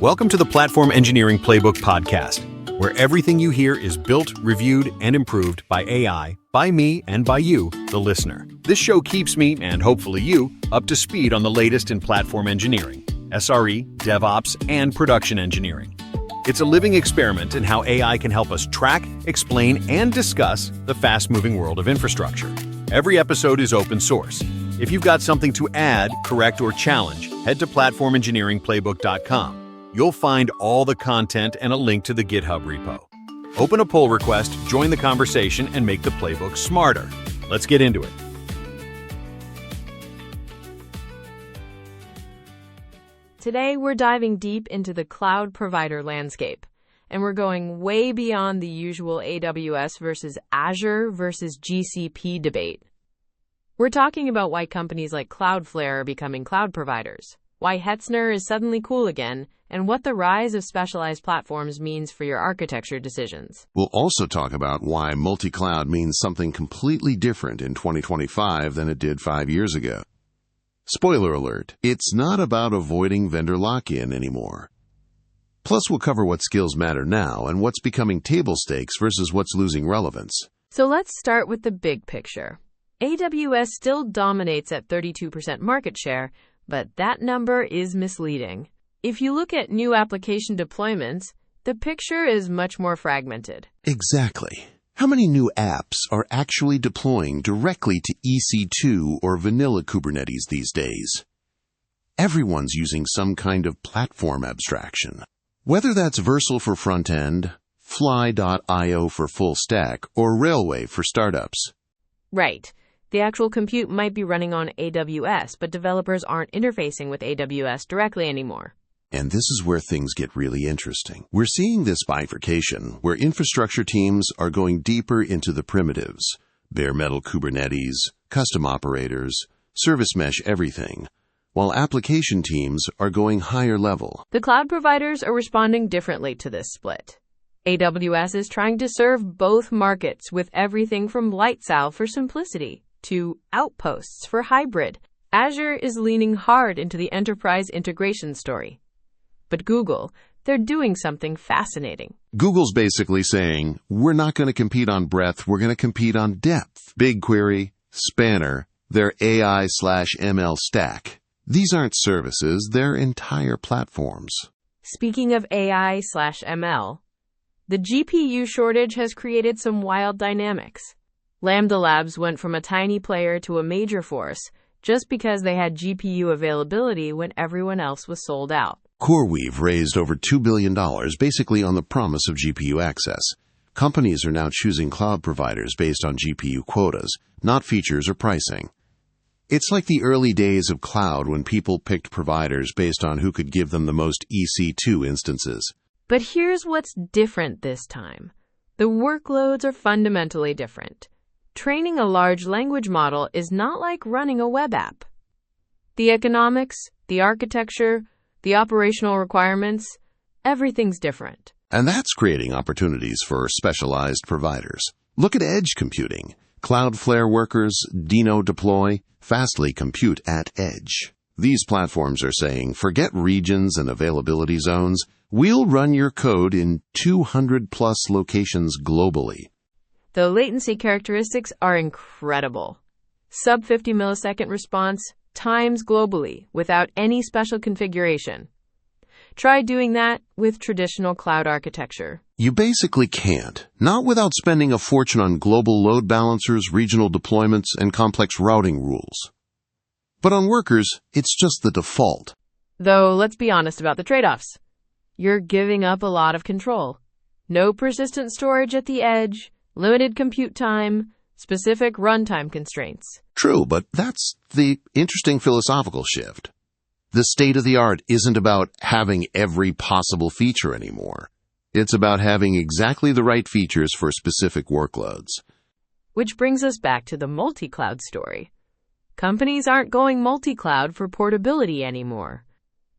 Welcome to the Platform Engineering Playbook podcast, where everything you hear is built, reviewed, and improved by AI, by me, and by you, the listener. This show keeps me, and hopefully you, up to speed on the latest in platform engineering, SRE, DevOps, and production engineering. It's a living experiment in how AI can help us track, explain, and discuss the fast-moving world of infrastructure. Every episode is open source. If you've got something to add, correct, or challenge, head to platform-engineering-playbook.com. You'll find all the content and a link to the GitHub repo. Open a pull request, join the conversation, and make the playbook smarter. Let's get into it. Today, we're diving deep into the cloud provider landscape, and we're going way beyond the usual AWS versus Azure versus GCP debate. We're talking about why companies like Cloudflare are becoming cloud providers, why Hetzner is suddenly cool again, and what the rise of specialized platforms means for your architecture decisions. We'll also talk about why multi-cloud means something completely different in 2025 than it did 5 years ago. Spoiler alert, it's not about avoiding vendor lock-in anymore. Plus, we'll cover what skills matter now and what's becoming table stakes versus what's losing relevance. So let's start with the big picture. AWS still dominates at 32% market share, but that number is misleading. If you look at new application deployments, the picture is much more fragmented. Exactly. How many new apps are actually deploying directly to EC2 or vanilla Kubernetes these days? Everyone's using some kind of platform abstraction. Whether that's Vercel for front-end, Fly.io for full stack, or Railway for startups. Right. The actual compute might be running on AWS, but developers aren't interfacing with AWS directly anymore. And this is where things get really interesting. We're seeing this bifurcation where infrastructure teams are going deeper into the primitives, bare metal Kubernetes, custom operators, service mesh everything, while application teams are going higher level. The cloud providers are responding differently to this split. AWS is trying to serve both markets with everything from Lightsail for simplicity to Outposts for hybrid. Azure is leaning hard into the enterprise integration story. But Google, they're doing something fascinating. Google's basically saying, we're not going to compete on breadth, we're going to compete on depth. BigQuery, Spanner, their AI/ML stack. These aren't services, they're entire platforms. Speaking of AI/ML, the GPU shortage has created some wild dynamics. Lambda Labs went from a tiny player to a major force just because they had GPU availability when everyone else was sold out. CoreWeave raised over $2 billion basically on the promise of GPU access. Companies are now choosing cloud providers based on GPU quotas, not features or pricing. It's like the early days of cloud when people picked providers based on who could give them the most EC2 instances. But here's what's different this time. The workloads are fundamentally different. Training a large language model is not like running a web app. The economics, the architecture, the operational requirements, everything's different. And that's creating opportunities for specialized providers. Look at edge computing. Cloudflare workers, Dino deploy, fastly compute at edge. These platforms are saying, forget regions and availability zones. We'll run your code in 200+ locations globally. The latency characteristics are incredible. Sub 50 millisecond response times globally without any special configuration. Try doing that with traditional cloud architecture. You basically can't, not without spending a fortune on global load balancers, regional deployments, and complex routing rules. But on workers, it's just the default. Though, let's be honest about the trade-offs. You're giving up a lot of control. No persistent storage at the edge, limited compute time, specific runtime constraints. True, but that's the interesting philosophical shift. The state of the art isn't about having every possible feature anymore. It's about having exactly the right features for specific workloads. Which brings us back to the multi-cloud story. Companies aren't going multi-cloud for portability anymore.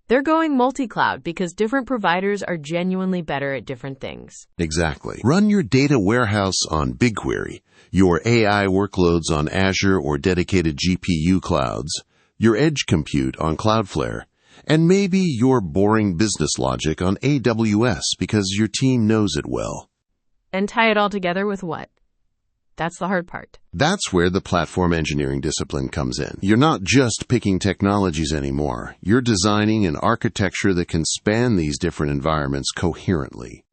They're going multi-cloud because different providers are genuinely better at different things. Exactly. Run your data warehouse on BigQuery, your AI workloads on Azure or dedicated GPU clouds, your edge compute on Cloudflare, And maybe your boring business logic on AWS because your team knows it well. And tie it all together with what? That's the hard part. That's where the platform engineering discipline comes in. You're not just picking technologies anymore. You're designing an architecture that can span these different environments coherently.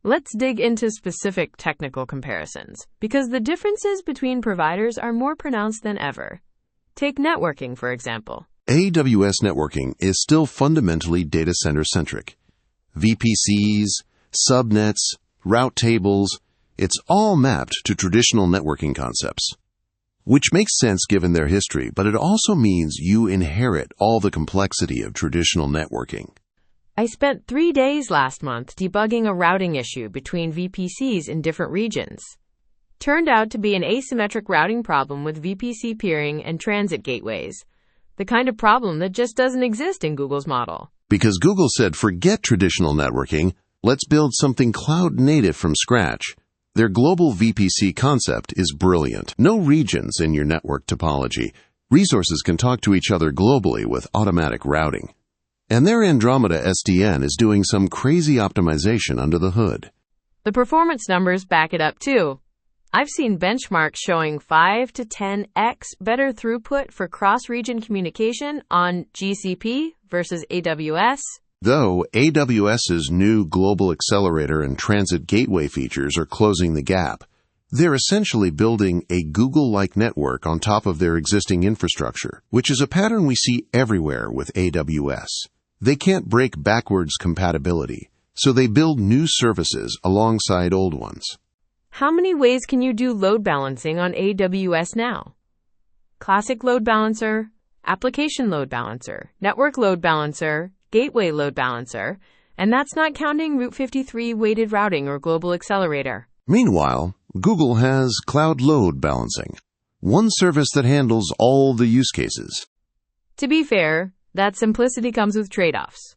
Let's dig into specific technical comparisons, because the differences between providers are more pronounced than ever. Take networking, for example. AWS networking is still fundamentally data center-centric. VPCs, subnets, route tables, it's all mapped to traditional networking concepts. Which makes sense given their history, but it also means you inherit all the complexity of traditional networking. I spent 3 days last month debugging a routing issue between VPCs in different regions. Turned out to be an asymmetric routing problem with VPC peering and transit gateways. The kind of problem that just doesn't exist in Google's model. Because Google said, forget traditional networking, let's build something cloud native from scratch. Their global VPC concept is brilliant. No regions in your network topology. Resources can talk to each other globally with automatic routing. And their Andromeda SDN is doing some crazy optimization under the hood. The performance numbers back it up too. I've seen benchmarks showing 5 to 10x better throughput for cross-region communication on GCP versus AWS. Though AWS's new global accelerator and transit gateway features are closing the gap, they're essentially building a Google-like network on top of their existing infrastructure, which is a pattern we see everywhere with AWS. They can't break backwards compatibility, so they build new services alongside old ones. How many ways can you do load balancing on AWS now? Classic load balancer, application load balancer, network load balancer, gateway load balancer, and that's not counting Route 53 weighted routing or global accelerator. Meanwhile, Google has cloud load balancing, one service that handles all the use cases. To be fair, that simplicity comes with trade-offs.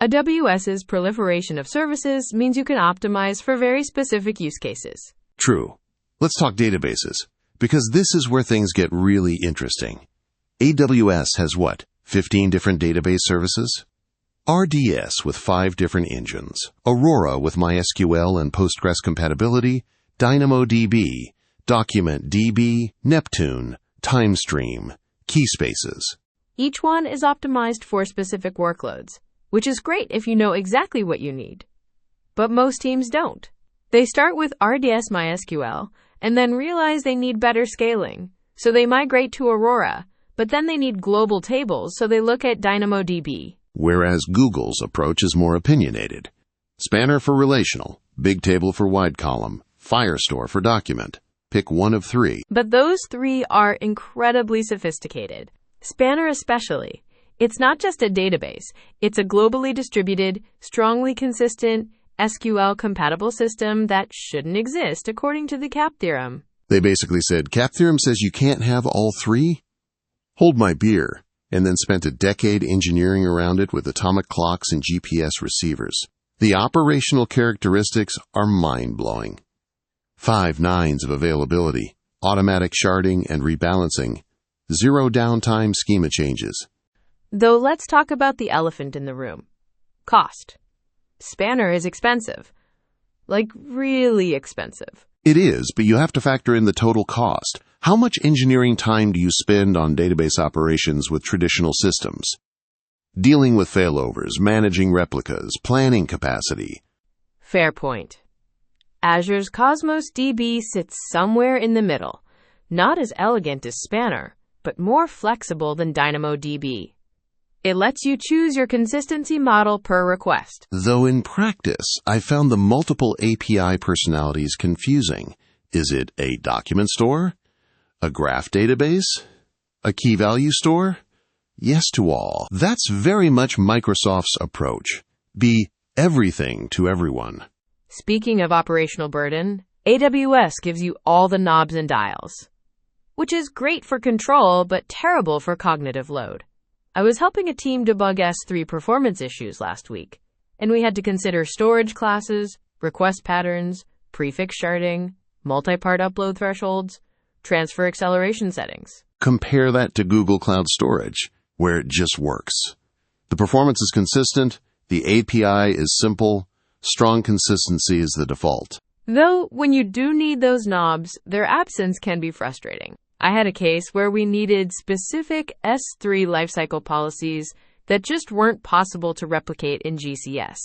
AWS's proliferation of services means you can optimize for very specific use cases. True. Let's talk databases, because this is where things get really interesting. AWS has what, 15 different database services? RDS with 5 different engines, Aurora with MySQL and Postgres compatibility, DynamoDB, DocumentDB, Neptune, TimeStream, Keyspaces. Each one is optimized for specific workloads, which is great if you know exactly what you need. But most teams don't. They start with RDS MySQL and then realize they need better scaling, so they migrate to Aurora, but then they need global tables, so they look at DynamoDB. Whereas Google's approach is more opinionated. Spanner for relational, Bigtable for wide column, Firestore for document. Pick one of 3. But those 3 are incredibly sophisticated. Spanner especially. It's not just a database. It's a globally distributed, strongly consistent, SQL-compatible system that shouldn't exist according to the CAP theorem. They basically said, CAP theorem says you can't have all 3? Hold my beer. And then spent a decade engineering around it with atomic clocks and GPS receivers. The operational characteristics are mind-blowing. 5 nines of availability, automatic sharding and rebalancing, 0 downtime schema changes. Though let's talk about the elephant in the room. Cost. Spanner is expensive. Like, really expensive. It is, but you have to factor in the total cost. How much engineering time do you spend on database operations with traditional systems? Dealing with failovers, managing replicas, planning capacity. Fair point. Azure's Cosmos DB sits somewhere in the middle. Not as elegant as Spanner, but more flexible than DynamoDB. It lets you choose your consistency model per request. Though in practice, I found the multiple API personalities confusing. Is it a document store? A graph database? A key value store? Yes to all. That's very much Microsoft's approach. Be everything to everyone. Speaking of operational burden, AWS gives you all the knobs and dials, which is great for control but terrible for cognitive load. I was helping a team debug S3 performance issues last week, and we had to consider storage classes, request patterns, prefix sharding, multi-part upload thresholds, transfer acceleration settings. Compare that to Google Cloud Storage, where it just works. The performance is consistent, the API is simple, strong consistency is the default. Though, when you do need those knobs, their absence can be frustrating. I had a case where we needed specific S3 lifecycle policies that just weren't possible to replicate in GCS.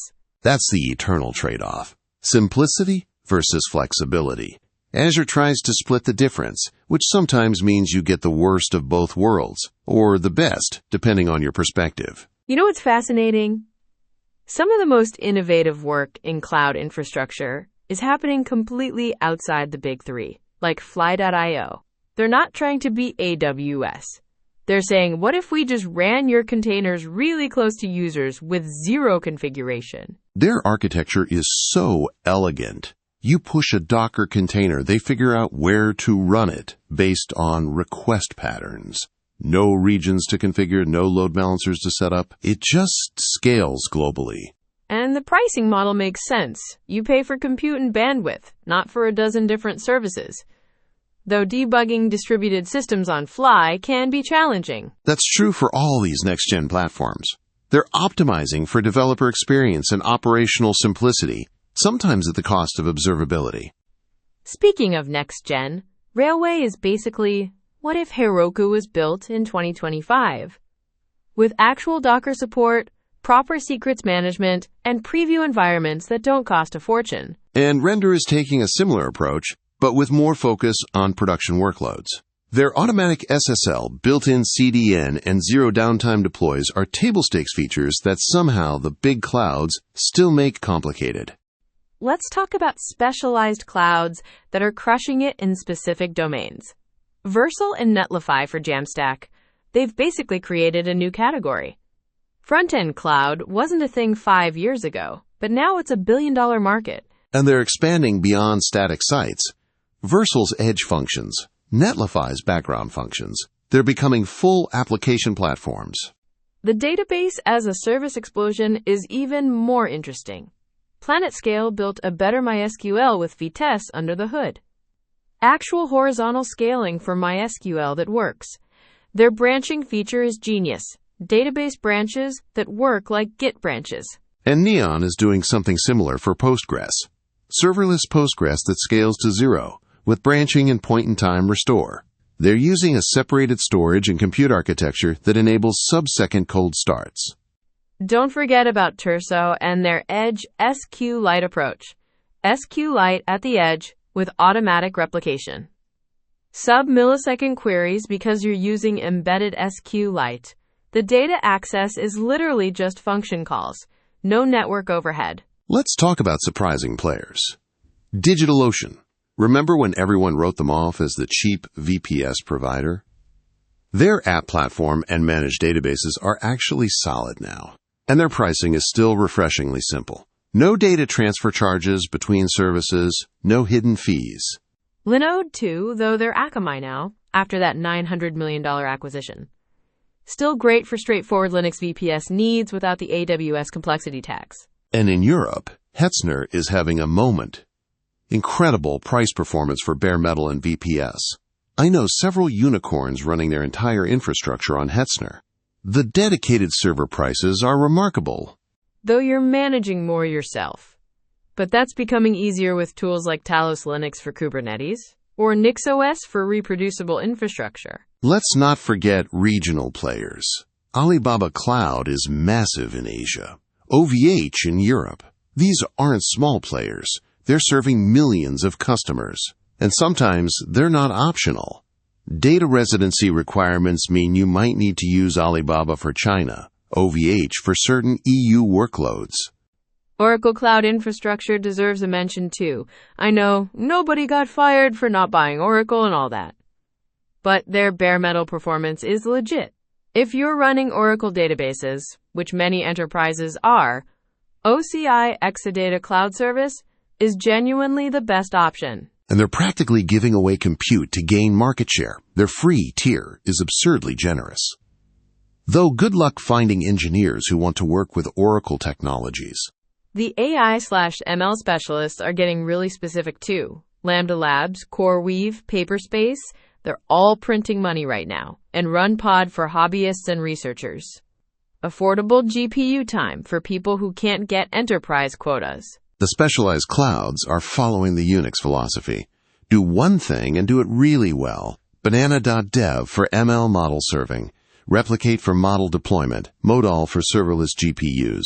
That's the eternal trade-off. Simplicity versus flexibility. Azure tries to split the difference, which sometimes means you get the worst of both worlds, or the best, depending on your perspective. You know what's fascinating? Some of the most innovative work in cloud infrastructure is happening completely outside the big three, like Fly.io. They're not trying to be AWS. They're saying, what if we just ran your containers really close to users with zero configuration? Their architecture is so elegant. You push a Docker container, they figure out where to run it based on request patterns. No regions to configure, no load balancers to set up. It just scales globally. And the pricing model makes sense. You pay for compute and bandwidth, not for a dozen different services. Though debugging distributed systems on fly can be challenging. That's true for all these next-gen platforms. They're optimizing for developer experience and operational simplicity, sometimes at the cost of observability. Speaking of next-gen, Railway is basically, what if Heroku was built in 2025? With actual Docker support, proper secrets management, and preview environments that don't cost a fortune. And Render is taking a similar approach, but with more focus on production workloads. Their automatic SSL, built-in CDN, and zero downtime deploys are table stakes features that somehow the big clouds still make complicated. Let's talk about specialized clouds that are crushing it in specific domains. Vercel and Netlify for Jamstack, they've basically created a new category. Front-end cloud wasn't a thing 5 years ago, but now it's a billion-dollar market. And they're expanding beyond static sites. Vercel's edge functions, Netlify's background functions, they're becoming full application platforms. The database as a service explosion is even more interesting. PlanetScale built a better MySQL with Vitesse under the hood. Actual horizontal scaling for MySQL that works. Their branching feature is genius. Database branches that work like Git branches. And Neon is doing something similar for Postgres. Serverless Postgres that scales to zero, with branching and point-in-time restore. They're using a separated storage and compute architecture that enables sub-second cold starts. Don't forget about Terso and their Edge SQLite approach. SQLite at the edge with automatic replication. Sub-millisecond queries because you're using embedded SQLite. The data access is literally just function calls. No network overhead. Let's talk about surprising players. DigitalOcean. Remember when everyone wrote them off as the cheap VPS provider? Their app platform and managed databases are actually solid now, and their pricing is still refreshingly simple. No data transfer charges between services, no hidden fees. Linode too, though they're Akamai now, after that $900 million acquisition. Still great for straightforward Linux VPS needs without the AWS complexity tax. And in Europe, Hetzner is having a moment. Incredible price performance for bare metal and VPS. I know several unicorns running their entire infrastructure on Hetzner. The dedicated server prices are remarkable. Though you're managing more yourself. But that's becoming easier with tools like Talos Linux for Kubernetes or NixOS for reproducible infrastructure. Let's not forget regional players. Alibaba Cloud is massive in Asia. OVH in Europe. These aren't small players. They're serving millions of customers. And sometimes they're not optional. Data residency requirements mean you might need to use Alibaba for China, OVH for certain EU workloads. Oracle Cloud Infrastructure deserves a mention too. I know, nobody got fired for not buying Oracle and all that. But their bare metal performance is legit. If you're running Oracle databases, which many enterprises are, OCI Exadata Cloud Service is genuinely the best option. And they're practically giving away compute to gain market share. Their free tier is absurdly generous. Though good luck finding engineers who want to work with Oracle technologies. The AI/ML specialists are getting really specific too. Lambda Labs, CoreWeave, Paperspace, they're all printing money right now. And RunPod for hobbyists and researchers. affordable GPU time for people who can't get enterprise quotas. The specialized clouds are following the Unix philosophy. Do one thing and do it really well. Banana.dev for ML model serving. Replicate for model deployment. Modal for serverless GPUs.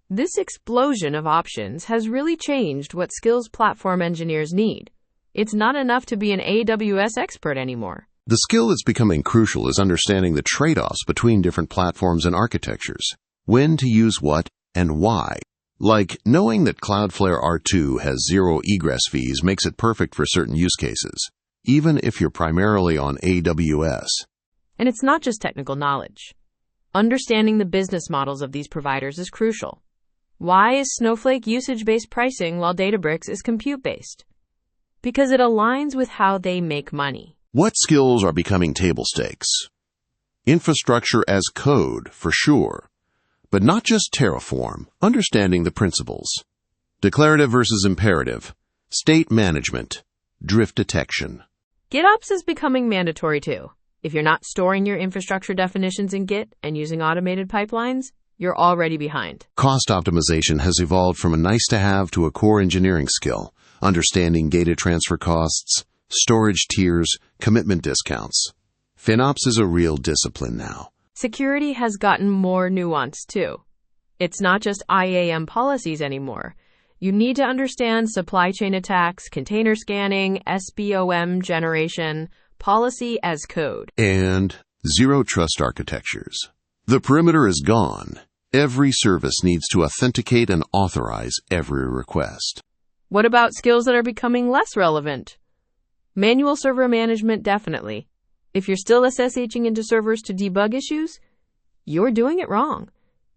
This explosion of options has really changed what skills platform engineers need. It's not enough to be an AWS expert anymore. The skill that's becoming crucial is understanding the trade-offs between different platforms and architectures. When to use what and why. Like knowing that Cloudflare R2 has zero egress fees makes it perfect for certain use cases, even if you're primarily on AWS. And it's not just technical knowledge. Understanding the business models of these providers is crucial. Why is Snowflake usage-based pricing while Databricks is compute-based? Because it aligns with how they make money. What skills are becoming table stakes? Infrastructure as code, for sure. But not just Terraform, understanding the principles. Declarative versus imperative. State management. Drift detection. GitOps is becoming mandatory too. If you're not storing your infrastructure definitions in Git and using automated pipelines, you're already behind. Cost optimization has evolved from a nice-to-have to a core engineering skill, understanding data transfer costs, storage tiers, commitment discounts. FinOps is a real discipline now. Security has gotten more nuanced too. It's not just IAM policies anymore. You need to understand supply chain attacks, container scanning, SBOM generation, policy as code. And zero trust architectures. The perimeter is gone. Every service needs to authenticate and authorize every request. What about skills that are becoming less relevant? Manual server management, definitely. If you're still SSHing into servers to debug issues, you're doing it wrong.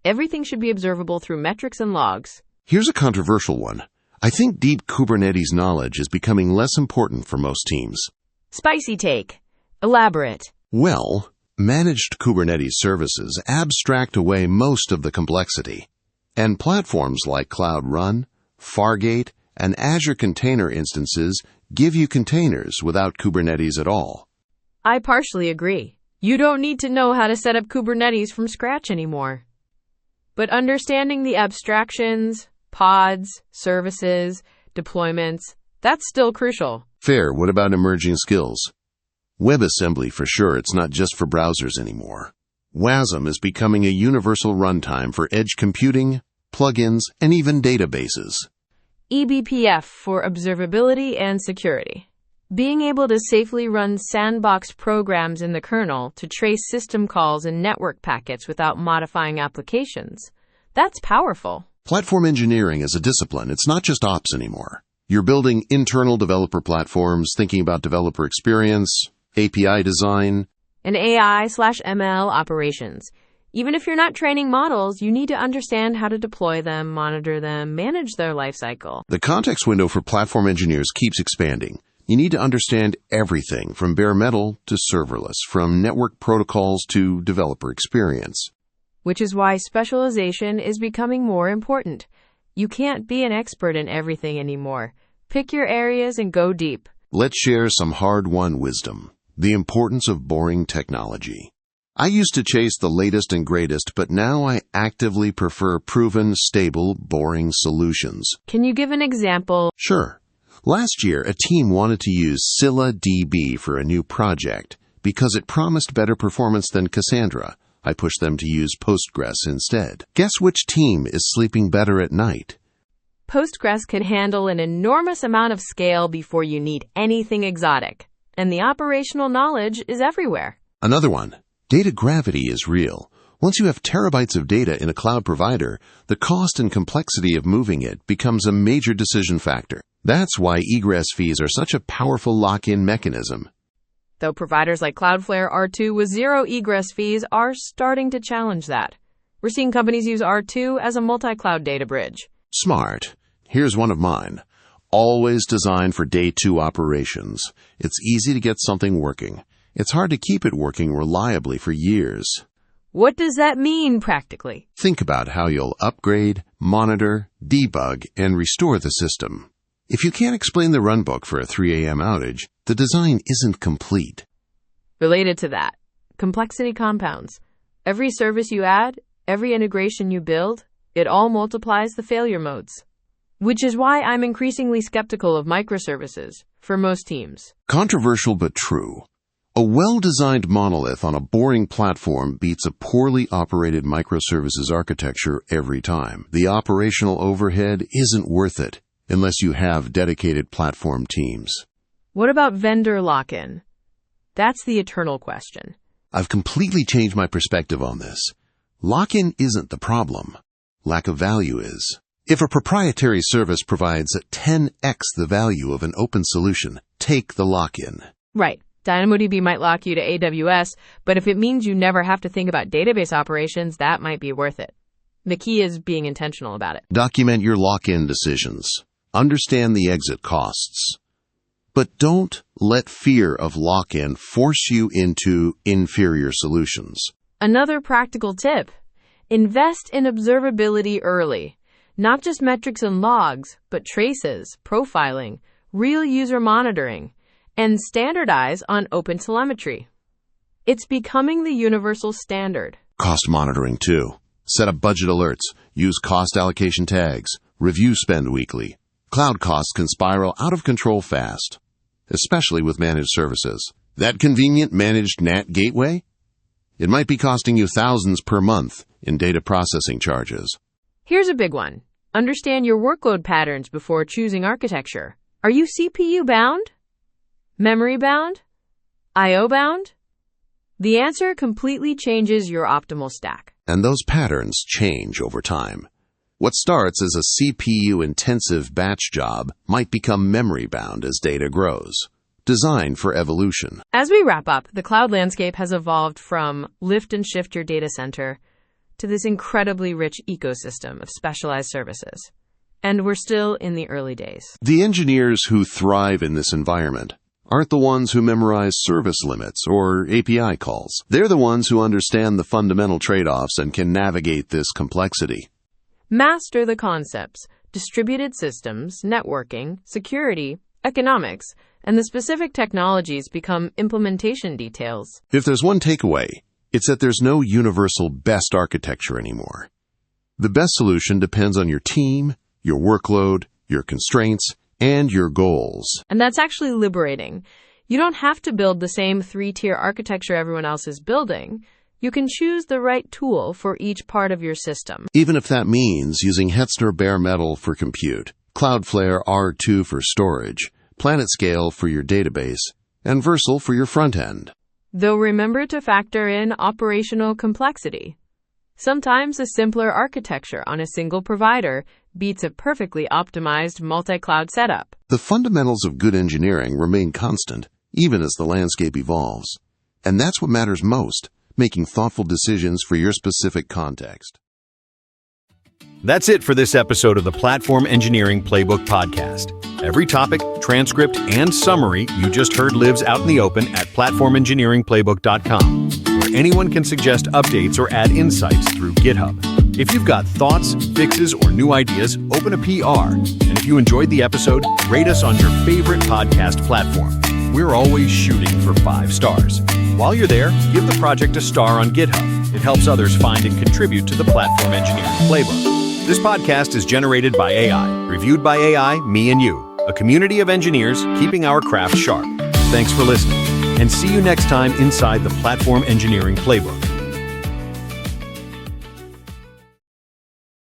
Everything should be observable through metrics and logs. Here's a controversial one. I think deep Kubernetes knowledge is becoming less important for most teams. Spicy take. Elaborate. Well, managed Kubernetes services abstract away most of the complexity. And platforms like Cloud Run, Fargate, and Azure Container Instances give you containers without Kubernetes at all. I partially agree. You don't need to know how to set up Kubernetes from scratch anymore. But understanding the abstractions, pods, services, deployments, that's still crucial. Fair. What about emerging skills? WebAssembly for sure. It's not just for browsers anymore. WASM is becoming a universal runtime for edge computing, plugins, and even databases. eBPF for observability and security. Being able to safely run sandbox programs in the kernel to trace system calls and network packets without modifying applications. That's powerful. Platform engineering is a discipline. It's not just ops anymore. You're building internal developer platforms, thinking about developer experience, API design, and AI/ML operations. Even if you're not training models, you need to understand how to deploy them, monitor them, manage their lifecycle. The context window for platform engineers keeps expanding. You need to understand everything from bare metal to serverless, from network protocols to developer experience. Which is why specialization is becoming more important. You can't be an expert in everything anymore. Pick your areas and go deep. Let's share some hard-won wisdom. The importance of boring technology. I used to chase the latest and greatest, but now I actively prefer proven, stable, boring solutions. Can you give an example? Sure. Last year, a team wanted to use Scylla DB for a new project because it promised better performance than Cassandra. I pushed them to use Postgres instead. Guess which team is sleeping better at night? Postgres can handle an enormous amount of scale before you need anything exotic, and the operational knowledge is everywhere. Another one. Data gravity is real. Once you have terabytes of data in a cloud provider, the cost and complexity of moving it becomes a major decision factor. That's why egress fees are such a powerful lock-in mechanism. Though providers like Cloudflare R2 with zero egress fees are starting to challenge that. We're seeing companies use R2 as a multi-cloud data bridge. Smart. Here's one of mine. Always designed for day 2 operations. It's easy to get something working. It's hard to keep it working reliably for years. What does that mean practically? Think about how you'll upgrade, monitor, debug, and restore the system. If you can't explain the runbook for a 3 a.m. outage, the design isn't complete. Related to that, complexity compounds. Every service you add, Every integration you build, it all multiplies the failure modes. Which is why I'm increasingly skeptical of microservices for most teams. Controversial but true. A well-designed monolith on a boring platform beats a poorly operated microservices architecture every time. The operational overhead isn't worth it unless you have dedicated platform teams. What about vendor lock-in? That's the eternal question. I've completely changed my perspective on this. Lock-in isn't the problem. Lack of value is. If a proprietary service provides 10x the value of an open solution, take the lock-in. Right. DynamoDB might lock you to AWS, but if it means you never have to think about database operations, that might be worth it. The key is being intentional about it. Document your lock-in decisions. Understand the exit costs. But don't let fear of lock-in force you into inferior solutions. Another practical tip: invest in observability early. Not just metrics and logs, but traces, profiling, real user monitoring, and standardize on open telemetry. It's becoming the universal standard. Cost monitoring, too. Set up budget alerts. Use cost allocation tags. Review spend weekly. Cloud costs can spiral out of control fast, especially with managed services. That convenient managed NAT gateway? It might be costing you thousands per month in data processing charges. Here's a big one. Understand your workload patterns before choosing architecture. Are you CPU bound? Memory bound? I/O bound? The answer completely changes your optimal stack. And those patterns change over time. What starts as a CPU-intensive batch job might become memory-bound as data grows. Designed for evolution. As we wrap up, the cloud landscape has evolved from lift and shift your data center to this incredibly rich ecosystem of specialized services. And we're still in the early days. The engineers who thrive in this environment aren't the ones who memorize service limits or API calls. They're the ones who understand the fundamental trade-offs and can navigate this complexity. Master the concepts: distributed systems, networking, security, economics, and the specific technologies become implementation details. If there's one takeaway, it's that there's no universal best architecture anymore. The best solution depends on your team, your workload, your constraints, and your goals. And that's actually liberating. You don't have to build the same 3-tier architecture everyone else is building. You can choose the right tool for each part of your system. Even if that means using Hetzner bare metal for compute, Cloudflare R2 for storage, PlanetScale for your database, and Vercel for your front end. Though remember to factor in operational complexity. Sometimes a simpler architecture on a single provider beats a perfectly optimized multi-cloud setup. The fundamentals of good engineering remain constant, even as the landscape evolves. And that's what matters most, making thoughtful decisions for your specific context. That's it for this episode of the Platform Engineering Playbook podcast. Every topic, transcript, and summary you just heard lives out in the open at platform-engineering-playbook.com, where anyone can suggest updates or add insights through GitHub. If you've got thoughts, fixes, or new ideas, open a PR. And if you enjoyed the episode, rate us on your favorite podcast platform. We're always shooting for 5 stars. While you're there, give the project a star on GitHub. It helps others find and contribute to the Platform Engineering Playbook. This podcast is generated by AI, reviewed by AI, me and you, a community of engineers keeping our craft sharp. Thanks for listening, and see you next time inside the Platform Engineering Playbook.